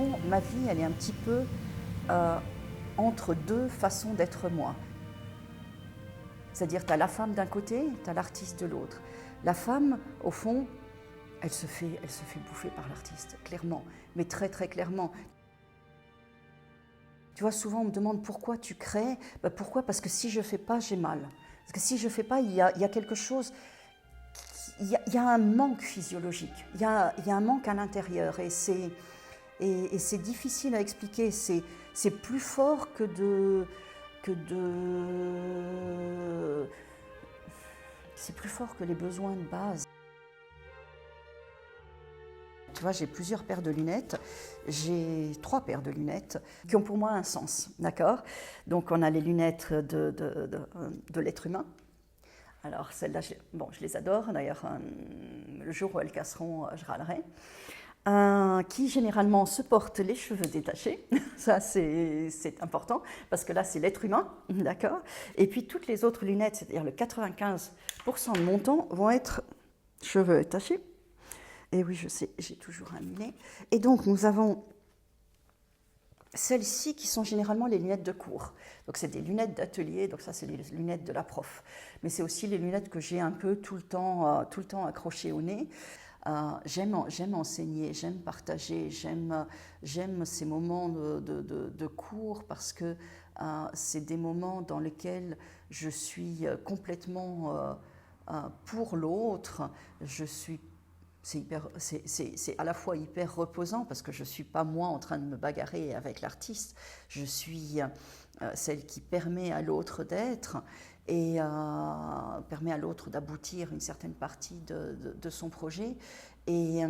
fond, ma vie, elle est un petit peu entre deux façons d'être moi. C'est-à-dire, tu as la femme d'un côté, tu as l'artiste de l'autre. La femme, au fond, elle se fait bouffer par l'artiste, clairement, mais très très clairement. Tu vois, souvent on me demande pourquoi tu crées. Ben pourquoi? Parce que si je ne fais pas, j'ai mal. Parce que si je ne fais pas, il y a quelque chose, il y a un manque physiologique, il y a un manque à l'intérieur et c'est difficile à expliquer. C'est plus fort que c'est plus fort que les besoins de base. Tu vois, j'ai plusieurs paires de lunettes. J'ai 3 paires de lunettes qui ont pour moi un sens, d'accord? Donc on a les lunettes de l'être humain. Alors celles-là, je les adore. D'ailleurs, le jour où elles casseront, je râlerai. Qui généralement se portent les cheveux détachés. Ça, c'est important, parce que là, c'est l'être humain, d'accord? Et puis toutes les autres lunettes, c'est-à-dire le 95% de mon temps, vont être cheveux détachés. Et oui, je sais, j'ai toujours un mulet. Et donc, nous avons celles-ci qui sont généralement les lunettes de cours. Donc, c'est des lunettes d'atelier, donc ça, c'est les lunettes de la prof. Mais c'est aussi les lunettes que j'ai un peu tout le temps accrochées au nez. J'aime enseigner, j'aime partager, j'aime ces moments de cours parce que c'est des moments dans lesquels je suis complètement pour l'autre. C'est à la fois hyper reposant parce que je ne suis pas moi en train de me bagarrer avec l'artiste, je suis celle qui permet à l'autre d'être et permet à l'autre d'aboutir une certaine partie de son projet. Et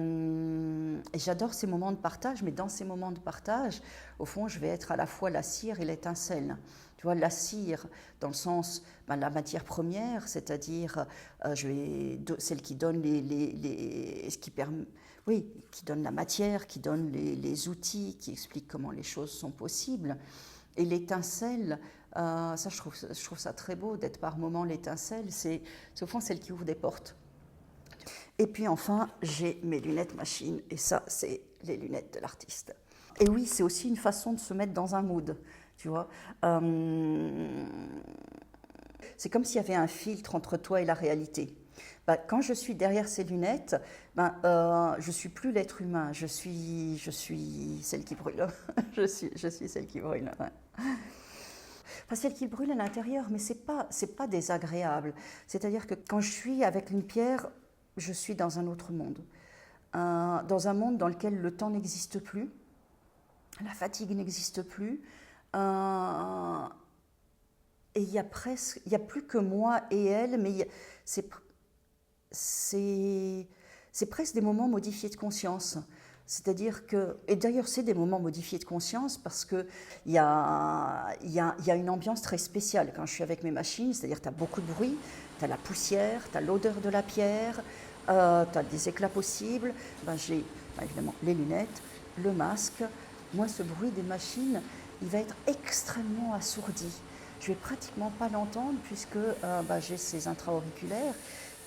j'adore ces moments de partage, mais dans ces moments de partage, au fond, je vais être à la fois la cire et l'étincelle. Tu vois, la cire, dans le sens, la matière première, c'est-à-dire celle qui donne qui donne la matière, qui donne les outils, qui explique comment les choses sont possibles. Et l'étincelle, ça je trouve ça très beau d'être par moments l'étincelle, c'est au fond celle qui ouvre des portes. Et puis enfin, j'ai mes lunettes machines, et ça, c'est les lunettes de l'artiste. Et oui, c'est aussi une façon de se mettre dans un mood, tu vois. C'est comme s'il y avait un filtre entre toi et la réalité. Quand je suis derrière ces lunettes, je ne suis plus l'être humain, je suis celle qui brûle. je suis celle qui brûle. Ouais. Enfin, celle qui brûle à l'intérieur, mais c'est pas désagréable. C'est-à-dire que quand je suis avec une pierre, je suis dans un autre monde. Dans un monde dans lequel le temps n'existe plus, la fatigue n'existe plus, et il y a plus que moi et elle, mais c'est presque des moments modifiés de conscience. C'est-à-dire que, et d'ailleurs c'est des moments modifiés de conscience parce qu'il y a une ambiance très spéciale quand je suis avec mes machines, c'est-à-dire que tu as beaucoup de bruit, tu as la poussière, tu as l'odeur de la pierre, tu as des éclats possibles. J'ai évidemment les lunettes, le masque. Moi, ce bruit des machines, il va être extrêmement assourdi. Je ne vais pratiquement pas l'entendre puisque j'ai ces intra-auriculaires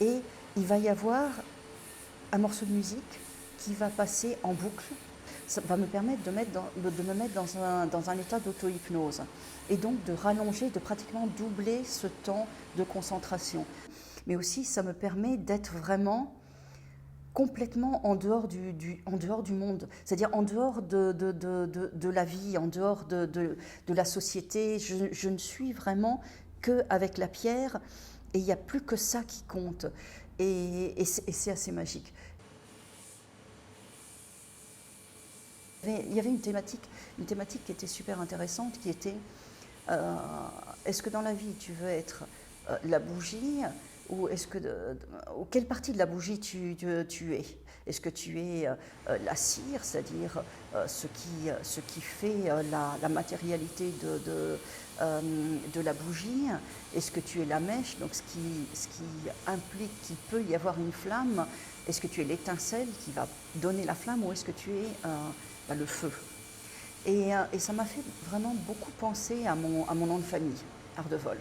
et il va y avoir un morceau de musique qui va passer en boucle. Ça va me permettre de me mettre dans un état d'auto-hypnose et donc de rallonger, de pratiquement doubler ce temps de concentration. Mais aussi, ça me permet d'être vraiment complètement en dehors du monde, c'est-à-dire en dehors de la vie, en dehors de la société. Je ne suis vraiment qu'avec la pierre et il n'y a plus que ça qui compte. Et c'est assez magique. Il y avait une thématique qui était super intéressante, qui était est-ce que dans la vie tu veux être la bougie ou quelle partie de la bougie tu es? Est-ce que tu es la cire, c'est-à-dire ce qui fait la matérialité de la bougie? Est-ce que tu es la mèche, donc ce qui implique qu'il peut y avoir une flamme? Est-ce que tu es l'étincelle qui va donner la flamme ou est-ce que tu es le feu? Et ça m'a fait vraiment beaucoup penser à mon nom de famille, Ardevol,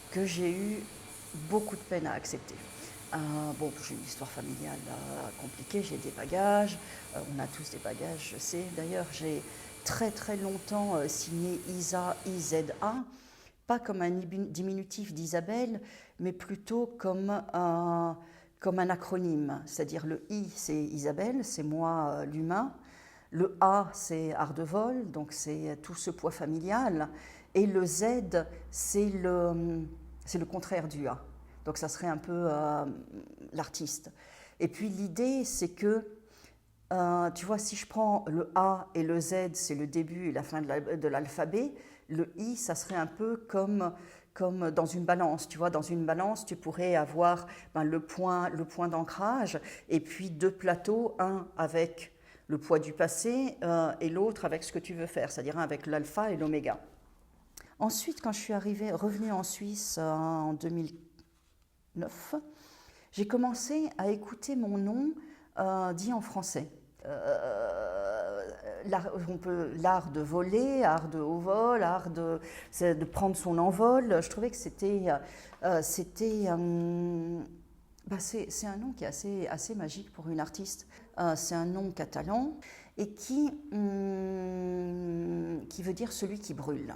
que j'ai eu beaucoup de peine à accepter. Bon, j'ai une histoire familiale compliquée, j'ai des bagages, on a tous des bagages, je sais. D'ailleurs, j'ai très très longtemps signé Isa, IZA, pas comme un diminutif d'Isabelle, mais plutôt comme un acronyme. C'est-à-dire le I, c'est Isabelle, c'est moi l'humain. Le A, c'est Ardevol, donc c'est tout ce poids familial. Et le Z, c'est le contraire du A. Donc ça serait un peu l'artiste. Et puis l'idée, c'est que, tu vois, si je prends le A et le Z, c'est le début et la fin de l'alphabet, le I, ça serait un peu comme dans une balance. Tu vois, dans une balance, tu pourrais avoir le point d'ancrage et puis deux plateaux, un avec le poids du passé et l'autre avec ce que tu veux faire, c'est-à-dire un avec l'alpha et l'oméga. Ensuite, quand je suis revenue en Suisse en 2009, j'ai commencé à écouter mon nom dit en français. L'art de voler, l'art de haut vol, l'art de prendre son envol. Je trouvais que c'est un nom qui est assez magique pour une artiste. C'est un nom catalan et qui veut dire celui qui brûle.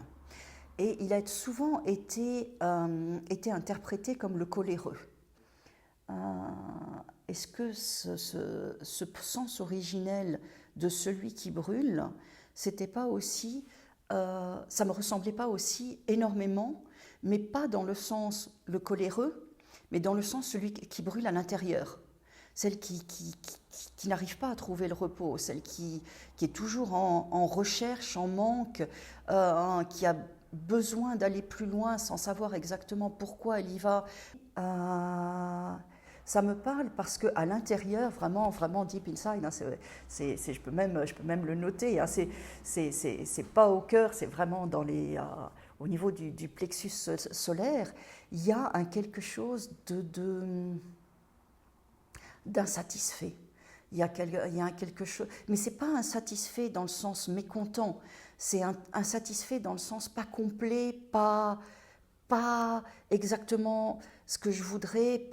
Et il a souvent été interprété comme le coléreux. Est-ce que ce sens originel de celui qui brûle, c'était pas aussi, ça me ressemblait pas aussi énormément, mais pas dans le sens le coléreux, mais dans le sens celui qui brûle à l'intérieur, celle qui n'arrive pas à trouver le repos, celle qui est toujours en recherche, en manque, qui a besoin d'aller plus loin sans savoir exactement pourquoi elle y va. Ça me parle parce qu'à l'intérieur, vraiment, vraiment deep inside, hein, je peux même le noter, hein, c'est pas au cœur, c'est vraiment au niveau du plexus solaire, il y a quelque chose d'insatisfait. Il y a quelque chose, mais c'est pas insatisfait dans le sens mécontent, c'est insatisfait dans le sens pas complet, pas exactement ce que je voudrais,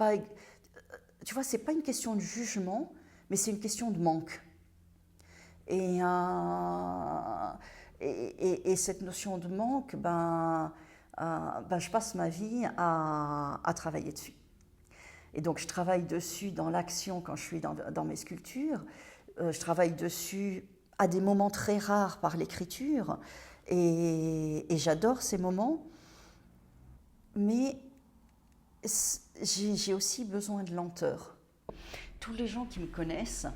tu vois, c'est pas une question de jugement, mais c'est une question de manque. Et cette notion de manque, je passe ma vie à travailler dessus. Et donc je travaille dessus dans l'action quand je suis dans mes sculptures. Je travaille dessus à des moments très rares par l'écriture. Et j'adore ces moments. Mais j'ai aussi besoin de lenteur. Tous les gens qui me connaissent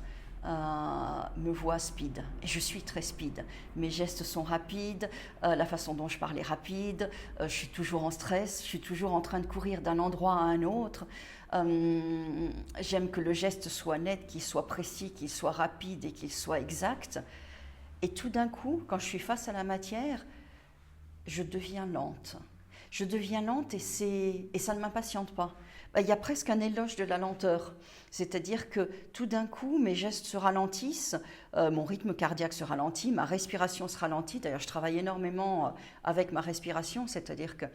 me voient speed. Et je suis très speed. Mes gestes sont rapides, la façon dont je parle est rapide, je suis toujours en stress, je suis toujours en train de courir d'un endroit à un autre. J'aime que le geste soit net, qu'il soit précis, qu'il soit rapide et qu'il soit exact. Et tout d'un coup, quand je suis face à la matière, je deviens lente. Je deviens lente et ça ne m'impatiente pas. Il y a presque un éloge de la lenteur. C'est-à-dire que tout d'un coup, mes gestes se ralentissent, mon rythme cardiaque se ralentit, ma respiration se ralentit. D'ailleurs, je travaille énormément avec ma respiration, c'est-à-dire que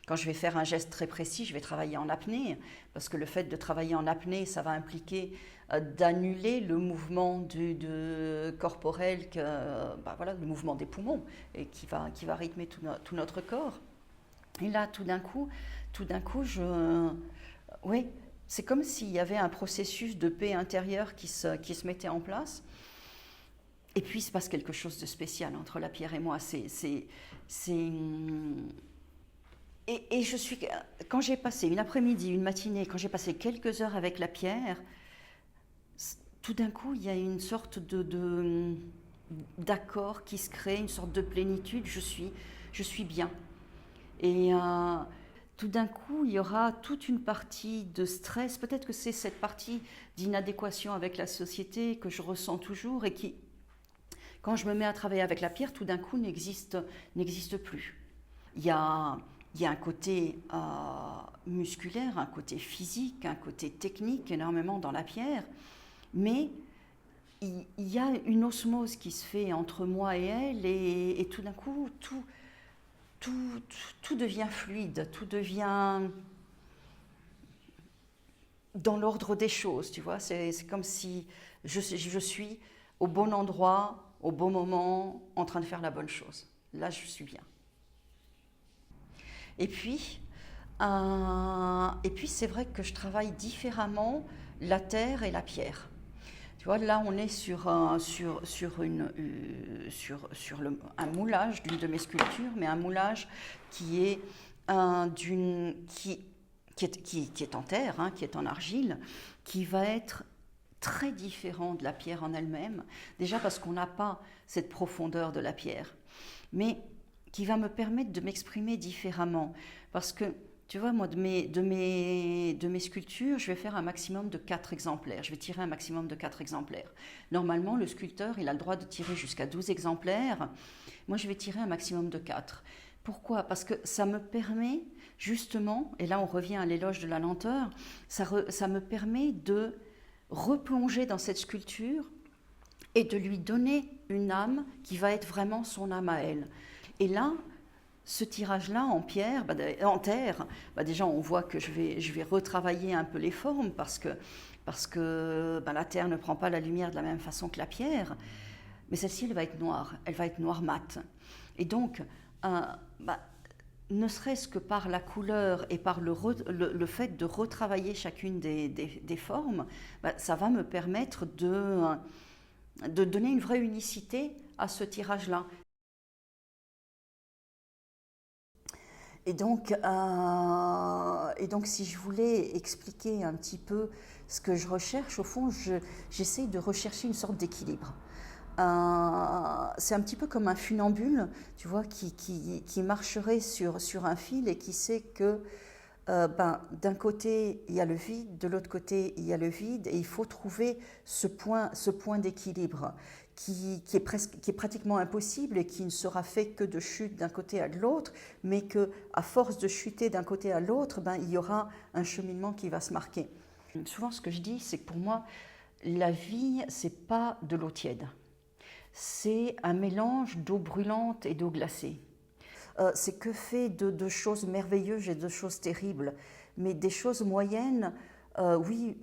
quand je vais faire un geste très précis, je vais travailler en apnée, parce que le fait de travailler en apnée, ça va impliquer d'annuler le mouvement corporel, le mouvement des poumons, et qui va rythmer tout notre corps. Et là, tout d'un coup, oui, c'est comme s'il y avait un processus de paix intérieure qui se mettait en place. Et puis, il se passe quelque chose de spécial entre la pierre et moi. Et je suis, quand j'ai passé une après-midi, une matinée, quand j'ai passé quelques heures avec la pierre, tout d'un coup, il y a une sorte d'accord qui se crée, une sorte de plénitude. Je suis bien. Et tout d'un coup, il y aura toute une partie de stress. Peut-être que c'est cette partie d'inadéquation avec la société que je ressens toujours et qui, quand je me mets à travailler avec la pierre, tout d'un coup n'existe plus. Il y a un côté musculaire, un côté physique, un côté technique énormément dans la pierre, mais il y a une osmose qui se fait entre moi et elle et tout d'un coup, tout devient fluide, tout devient dans l'ordre des choses, tu vois. C'est comme si je suis au bon endroit, au bon moment, en train de faire la bonne chose. Là, je suis bien. Et puis, c'est vrai que je travaille différemment la terre et la pierre. Tu vois, là, on est sur un moulage d'une de mes sculptures, mais un moulage qui est, qui est en terre, hein, qui est en argile, qui va être très différent de la pierre en elle-même. Déjà parce qu'on n'a pas cette profondeur de la pierre, mais qui va me permettre de m'exprimer différemment. Parce que, tu vois, moi, de mes sculptures, je vais faire un maximum de 4 exemplaires. Je vais tirer un maximum de 4 exemplaires. Normalement, le sculpteur, il a le droit de tirer jusqu'à 12 exemplaires. Moi, je vais tirer un maximum de 4. Pourquoi? Parce que ça me permet, justement, et là on revient à l'éloge de la lenteur, ça me permet de replonger dans cette sculpture et de lui donner une âme qui va être vraiment son âme à elle. Et là, ce tirage-là en pierre, en terre, déjà on voit que je vais retravailler un peu les formes parce que la terre ne prend pas la lumière de la même façon que la pierre, mais celle-ci elle va être noire mat. Et donc, ne serait-ce que par la couleur et par le fait de retravailler chacune des formes, ça va me permettre de donner une vraie unicité à ce tirage-là. Et donc, si je voulais expliquer un petit peu ce que je recherche, au fond, j'essaie de rechercher une sorte d'équilibre. C'est un petit peu comme un funambule, tu vois, qui marcherait sur un fil et qui sait que d'un côté il y a le vide, de l'autre côté il y a le vide, et il faut trouver ce point d'équilibre qui est pratiquement impossible et qui ne sera fait que de chute d'un côté à de l'autre, mais que à force de chuter d'un côté à l'autre, il y aura un cheminement qui va se marquer. Souvent, ce que je dis, c'est que pour moi, la vie, c'est pas de l'eau tiède. C'est un mélange d'eau brûlante et d'eau glacée. C'est que fait de choses merveilleuses et de choses terribles. Mais des choses moyennes, oui,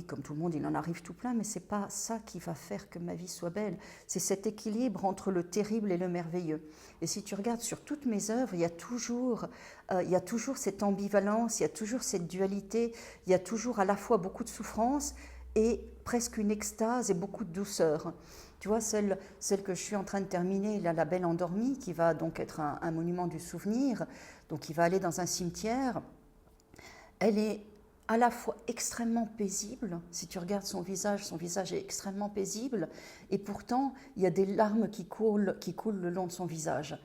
comme tout le monde, il en arrive tout plein, mais ce n'est pas ça qui va faire que ma vie soit belle. C'est cet équilibre entre le terrible et le merveilleux. Et si tu regardes sur toutes mes œuvres, il y a toujours cette ambivalence, il y a toujours cette dualité, il y a toujours à la fois beaucoup de souffrance et presque une extase et beaucoup de douceur. Tu vois, celle que je suis en train de terminer, La Belle Endormie, qui va donc être un monument du souvenir, donc qui va aller dans un cimetière, elle est à la fois extrêmement paisible. Si tu regardes son visage est extrêmement paisible, et pourtant, il y a des larmes qui coulent le long de son visage.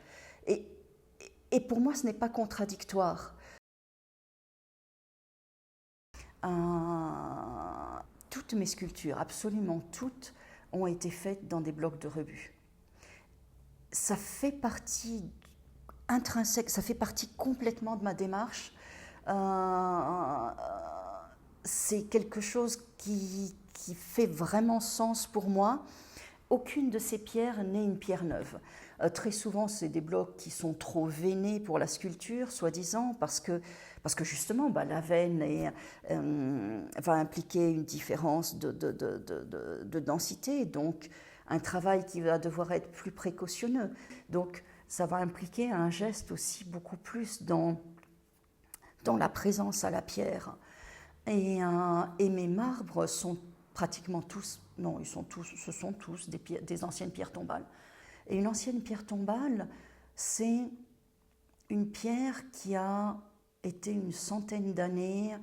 Et pour moi, ce n'est pas contradictoire. Toutes mes sculptures, absolument toutes, ont été faites dans des blocs de rebut. Ça fait partie intrinsèque, ça fait partie complètement de ma démarche. C'est quelque chose qui fait vraiment sens pour moi. Aucune de ces pierres n'est une pierre neuve. Très souvent, c'est des blocs qui sont trop veinés pour la sculpture, soi-disant, parce que justement, la veine va impliquer une différence de densité, donc un travail qui va devoir être plus précautionneux. Donc, ça va impliquer un geste aussi beaucoup plus dans la présence à la pierre. Et mes marbres sont pratiquement tous, non, ce sont tous des anciennes pierres tombales. Et une ancienne pierre tombale, c'est une pierre qui a été une centaine d'années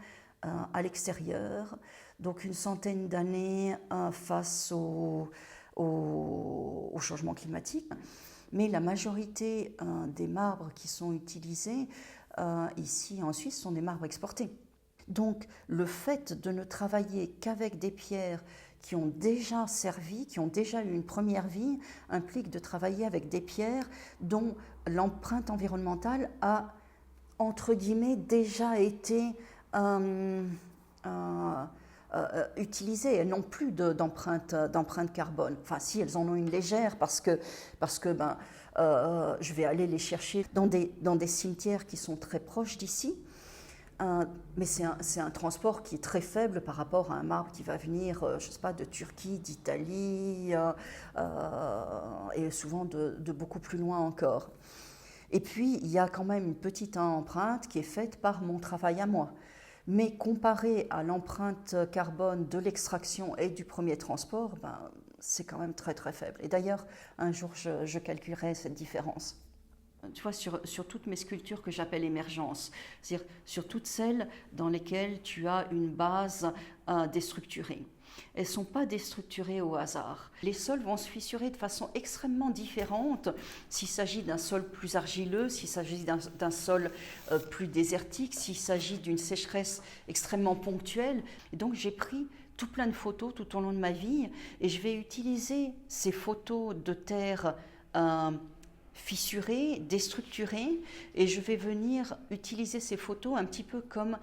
à l'extérieur, donc une centaine d'années face au changement climatique. Mais la majorité des marbres qui sont utilisés ici en Suisse sont des marbres exportés. Donc le fait de ne travailler qu'avec des pierres qui ont déjà servi, qui ont déjà eu une première vie, implique de travailler avec des pierres dont l'empreinte environnementale a, entre guillemets, déjà été utilisées. Elles n'ont plus d'empreinte carbone. Enfin, si, elles en ont une légère parce que je vais aller les chercher dans des cimetières qui sont très proches d'ici. Mais c'est un transport qui est très faible par rapport à un marbre qui va venir, je ne sais pas, de Turquie, d'Italie, et souvent de beaucoup plus loin encore. Et puis, il y a quand même une petite empreinte qui est faite par mon travail à moi. Mais comparé à l'empreinte carbone de l'extraction et du premier transport, ben, c'est quand même très très faible. Et d'ailleurs, un jour, je calculerai cette différence. Tu vois, sur toutes mes sculptures que j'appelle émergence, c'est-à-dire sur toutes celles dans lesquelles tu as une base déstructurée. Elles ne sont pas déstructurées au hasard. Les sols vont se fissurer de façon extrêmement différente s'il s'agit d'un sol plus argileux, s'il s'agit d'un sol plus désertique, s'il s'agit d'une sécheresse extrêmement ponctuelle. Et donc j'ai pris tout plein de photos tout au long de ma vie et je vais utiliser ces photos de terre fissurées, déstructurées, et je vais venir utiliser ces photos un petit peu comme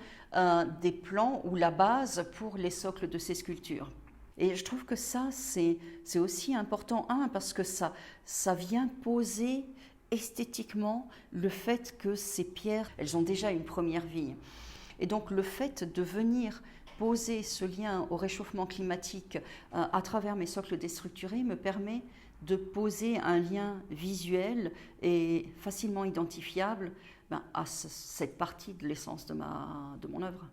des plans ou la base pour les socles de ces sculptures. Et je trouve que ça, c'est aussi important, parce que ça vient poser esthétiquement le fait que ces pierres, elles ont déjà une première vie. Et donc le fait de venir poser ce lien au réchauffement climatique à travers mes socles déstructurés me permet de poser un lien visuel et facilement identifiable à cette partie de l'essence de mon œuvre.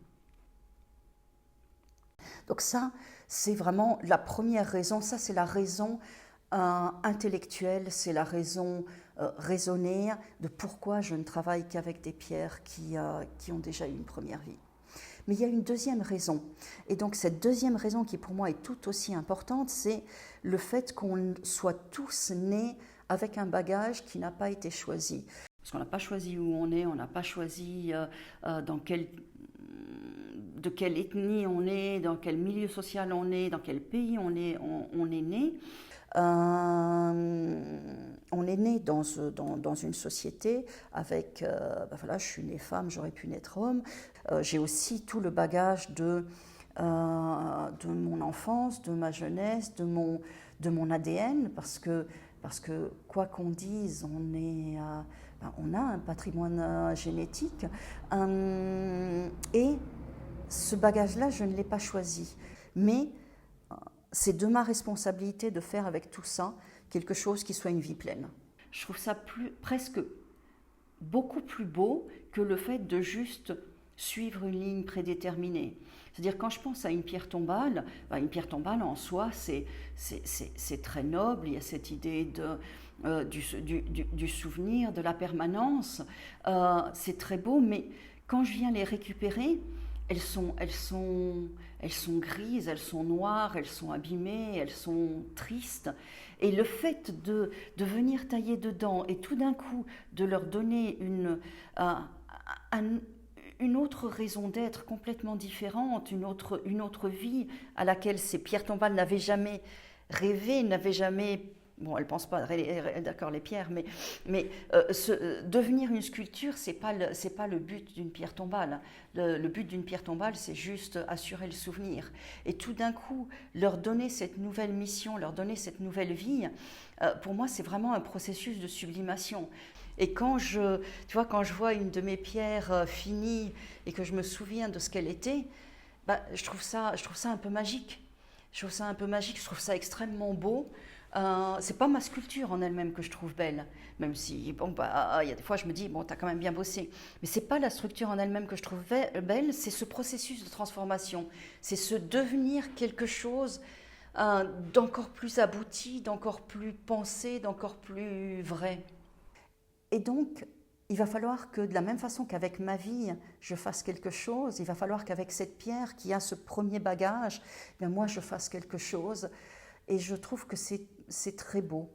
Donc ça, c'est vraiment la première raison. Ça, c'est la raison intellectuelle, c'est la raison raisonnée de pourquoi je ne travaille qu'avec des pierres qui ont déjà eu une première vie. Mais il y a une deuxième raison. Et donc cette deuxième raison qui pour moi est tout aussi importante, c'est le fait qu'on soit tous nés avec un bagage qui n'a pas été choisi. Parce qu'on n'a pas choisi où on est, on n'a pas choisi de quelle ethnie on est, dans quel milieu social on est, dans quel pays on est né. On est né dans une société avec, voilà, je suis née femme, j'aurais pu naître homme. J'ai aussi tout le bagage de mon enfance, de ma jeunesse, de mon ADN, parce que quoi qu'on dise, on a un patrimoine génétique. Et ce bagage-là, je ne l'ai pas choisi. Mais c'est de ma responsabilité de faire avec tout ça quelque chose qui soit une vie pleine. Je trouve ça presque beaucoup plus beau que le fait de juste suivre une ligne prédéterminée. C'est-à-dire quand je pense à une pierre tombale en soi c'est très noble, il y a cette idée du souvenir, de la permanence, c'est très beau, mais quand je viens les récupérer, elles sont grises, elles sont noires, elles sont abîmées, elles sont tristes. Et le fait de venir tailler dedans et tout d'un coup de leur donner une autre raison d'être complètement différente, une autre vie à laquelle ces pierres tombales n'avaient jamais rêvé, n'avaient jamais... Bon, elles ne pensent pas, d'accord, les pierres, mais devenir une sculpture, c'est pas le but d'une pierre tombale. Le but d'une pierre tombale, c'est juste assurer le souvenir. Et tout d'un coup, leur donner cette nouvelle mission, leur donner cette nouvelle vie, pour moi, c'est vraiment un processus de sublimation. Et quand je vois une de mes pierres finies et que je me souviens de ce qu'elle était, je trouve ça un peu magique. Je trouve ça extrêmement beau. C'est pas ma sculpture en elle-même que je trouve belle, même si il y a des fois je me dis t'as quand même bien bossé, mais c'est pas la structure en elle-même que je trouve belle, c'est ce processus de transformation, c'est ce devenir quelque chose d'encore plus abouti, d'encore plus pensé, d'encore plus vrai. Et donc il va falloir que de la même façon qu'avec ma vie je fasse quelque chose, il va falloir qu'avec cette pierre qui a ce premier bagage, moi je fasse quelque chose. Et je trouve que c'est très beau,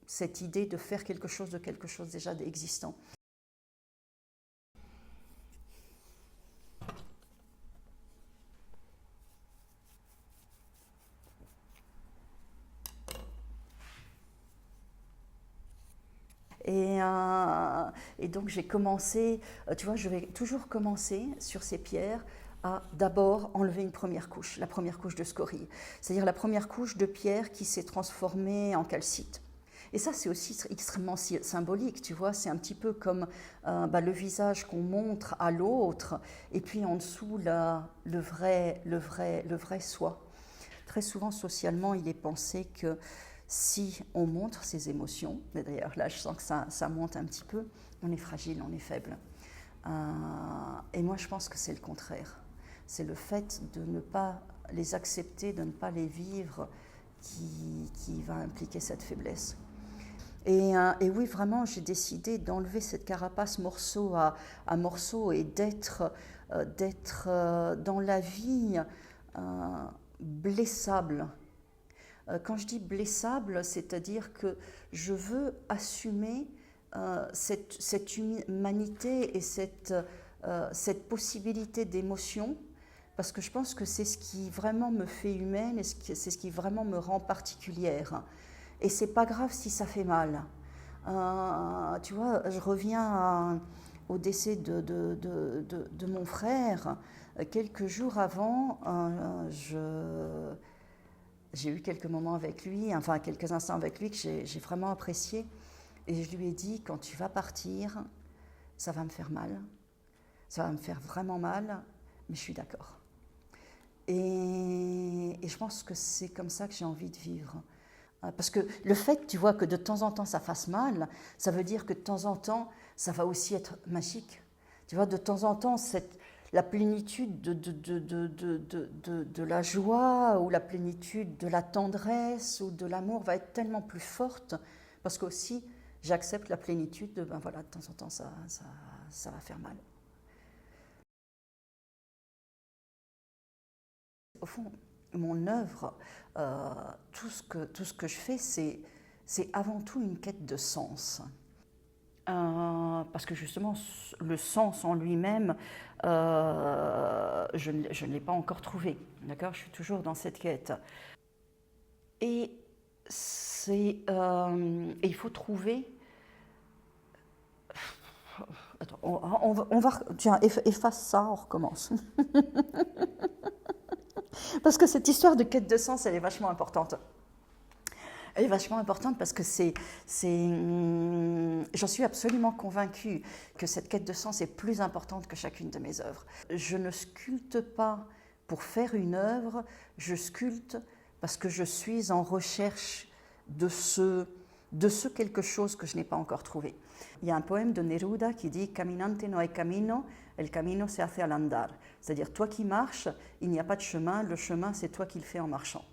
cette idée de faire quelque chose de quelque chose déjà existant. Et donc j'ai commencé, tu vois, je vais toujours commencer sur ces pierres à d'abord enlever une première couche, la première couche de scorie, c'est-à-dire la première couche de pierre qui s'est transformée en calcite. Et ça, c'est aussi extrêmement symbolique, tu vois. C'est un petit peu comme le visage qu'on montre à l'autre, et puis en dessous, le vrai soi. Très souvent, socialement, il est pensé que si on montre ses émotions, et d'ailleurs là, je sens que ça monte un petit peu, on est fragile, on est faible. Et moi, je pense que c'est le contraire. C'est le fait de ne pas les accepter, de ne pas les vivre, qui va impliquer cette faiblesse. Et oui, vraiment, j'ai décidé d'enlever cette carapace morceau à morceau et d'être dans la vie blessable. Quand je dis blessable, c'est-à-dire que je veux assumer cette humanité et cette possibilité d'émotion, parce que je pense que c'est ce qui vraiment me fait humaine et c'est ce qui vraiment me rend particulière. Et c'est pas grave si ça fait mal. Tu vois, je reviens au décès de mon frère. Quelques jours avant, j'ai eu quelques moments avec lui, enfin quelques instants avec lui que j'ai vraiment apprécié. Et je lui ai dit, quand tu vas partir, ça va me faire mal. Ça va me faire vraiment mal, mais je suis d'accord. Et je pense que c'est comme ça que j'ai envie de vivre. Parce que le fait, tu vois, que de temps en temps ça fasse mal, ça veut dire que de temps en temps, ça va aussi être magique. Tu vois, de temps en temps, la plénitude de la joie ou la plénitude de la tendresse ou de l'amour va être tellement plus forte, parce qu'aussi, j'accepte la plénitude de, de temps en temps, ça va faire mal. Au fond, mon œuvre, tout ce que je fais, c'est avant tout une quête de sens. Parce que justement, le sens en lui-même, je ne l'ai pas encore trouvé. D'accord ? Je suis toujours dans cette quête. Et il faut trouver... Attends, on va... Tiens, efface ça, on recommence. Parce que cette histoire de quête de sens, elle est vachement importante. Elle est vachement importante parce que j'en suis absolument convaincue que cette quête de sens est plus importante que chacune de mes œuvres. Je ne sculpte pas pour faire une œuvre, je sculpte parce que je suis en recherche de ce quelque chose que je n'ai pas encore trouvé. Il y a un poème de Neruda qui dit « Caminante no hay camino, el camino se hace al andar ». C'est-à-dire, toi qui marches, il n'y a pas de chemin, le chemin c'est toi qui le fais en marchant.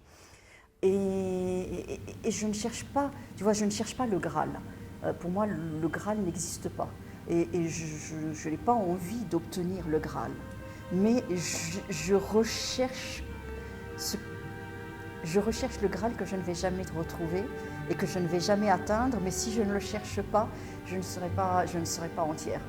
Et je ne cherche pas, tu vois, je ne cherche pas le Graal. Pour moi, le Graal n'existe pas. Et je n'ai pas envie d'obtenir le Graal. Mais je recherche le Graal que je ne vais jamais retrouver et que je ne vais jamais atteindre. Mais si je ne le cherche pas, je ne serai pas entière.